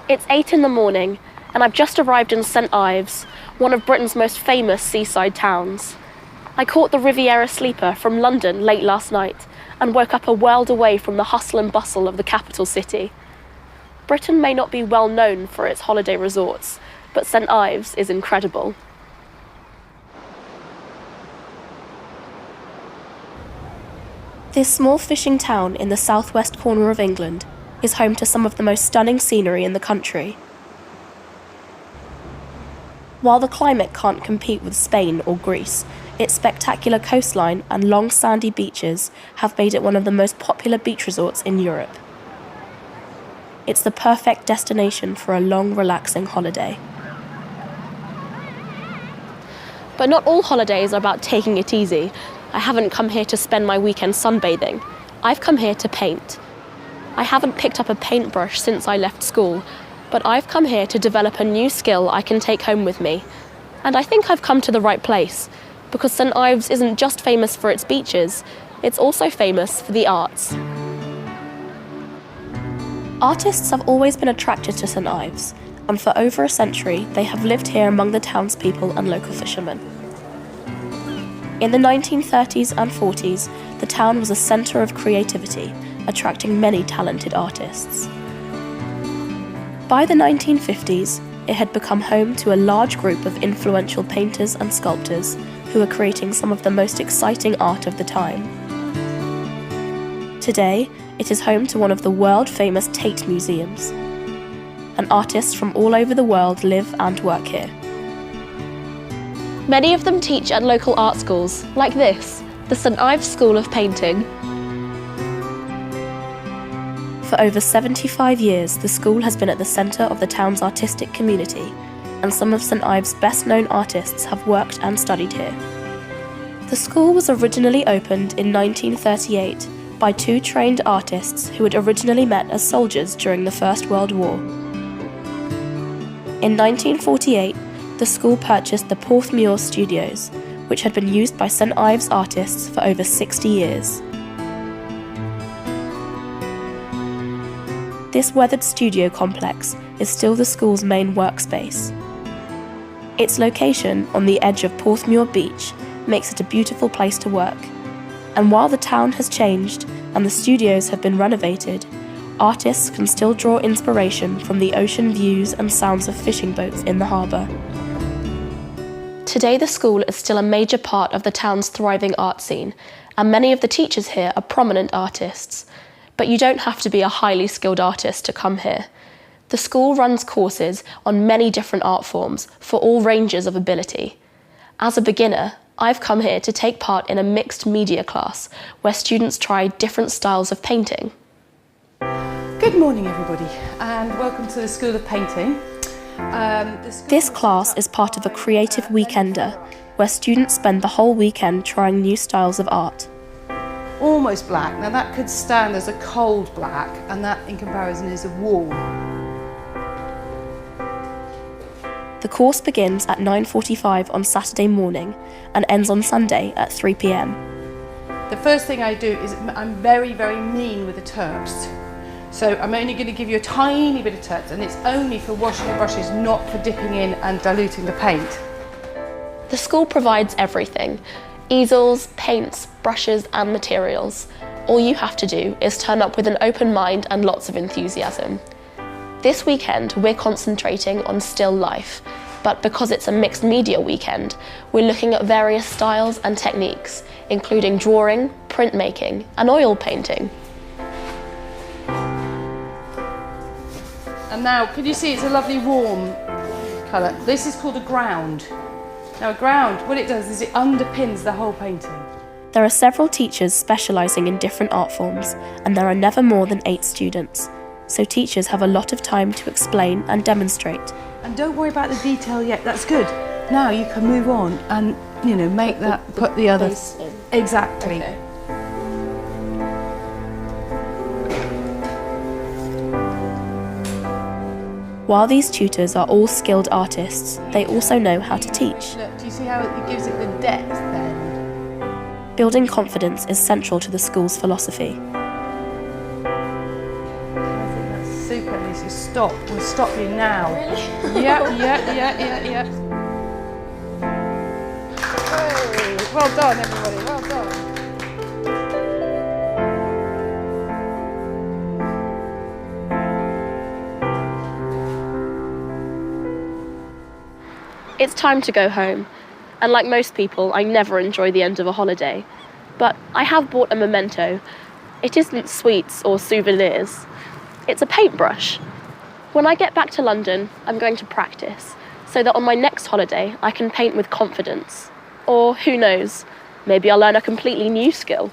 It's 8 in the morning, and I've just arrived in St Ives, one of Britain's most famous seaside towns. I caught the Riviera sleeper from London late last night and woke up a world away from the hustle and bustle of the capital city. Britain may not be well known for its holiday resorts, but St Ives is incredible. This small fishing town in the southwest corner of England is home to some of the most stunning scenery in the country. While the climate can't compete with Spain or Greece, its spectacular coastline and long sandy beaches have made it one of the most popular beach resorts in Europe. It's the perfect destination for a long, relaxing holiday. But not all holidays are about taking it easy. I haven't come here to spend my weekend sunbathing. I've come here to paint. I haven't picked up a paintbrush since I left school, but I've come here to develop a new skill I can take home with me. And I think I've come to the right place, because St Ives isn't just famous for its beaches, it's also famous for the arts. Artists have always been attracted to St Ives, and for over a century they have lived here among the townspeople and local fishermen. In the 1930s and 40s, the town was a centre of creativity, attracting many talented artists. By the 1950s, it had become home to a large group of influential painters and sculptors who were creating some of the most exciting art of the time. Today, it is home to one of the world-famous Tate museums, and artists from all over the world live and work here. Many of them teach at local art schools, like this, the St Ives School of Painting. For over 75 years, the school has been at the centre of the town's artistic community, and some of St Ives' best-known artists have worked and studied here. The school was originally opened in 1938 by two trained artists who had originally met as soldiers during the First World War. In 1948, the school purchased the Porthmuir Studios, which had been used by St Ives artists for over 60 years. This weathered studio complex is still the school's main workspace. Its location on the edge of Porthmuir Beach makes it a beautiful place to work, and while the town has changed and the studios have been renovated, artists can still draw inspiration from the ocean views and sounds of fishing boats in the harbour. Today the school is still a major part of the town's thriving art scene, and many of the teachers here are prominent artists. But you don't have to be a highly skilled artist to come here. The school runs courses on many different art forms for all ranges of ability. As a beginner, I've come here to take part in a mixed media class where students try different styles of painting. Good morning everybody, and welcome to the School of Painting. This class is part of a creative weekender where students spend the whole weekend trying new styles of art. Almost black. Now that could stand as a cold black, and that in comparison is a warm. The course begins at 9:45 on Saturday morning and ends on Sunday at 3 p.m. The first thing I do is I'm very, very mean with the terps. So I'm only going to give you a tiny bit of terps, and it's only for washing the brushes, not for dipping in and diluting the paint. The school provides everything: easels, paints, brushes and materials. All you have to do is turn up with an open mind and lots of enthusiasm. This weekend we're concentrating on still life, but because it's a mixed media weekend, we're looking at various styles and techniques, including drawing, printmaking and oil painting. And now, can you see it's a lovely warm colour? This is called a ground. Now a ground, what it does is it underpins the whole painting. There are several teachers specialising in different art forms, and there are never more than 8 students, so teachers have a lot of time to explain and demonstrate. And don't worry about the detail yet, that's good. Now you can move on and, make that, put the other... Exactly. Okay. While these tutors are all skilled artists, they also know how to teach. Look, do you see how it gives it the depth then? Building confidence is central to the school's philosophy. I think that's super, Lizzie. Stop. We'll stop you now. Really? Yeah. Hey, well done, everybody. Well done. It's time to go home, and like most people, I never enjoy the end of a holiday. But I have bought a memento. It isn't sweets or souvenirs. It's a paintbrush. When I get back to London, I'm going to practice, so that on my next holiday, I can paint with confidence. Or who knows, maybe I'll learn a completely new skill.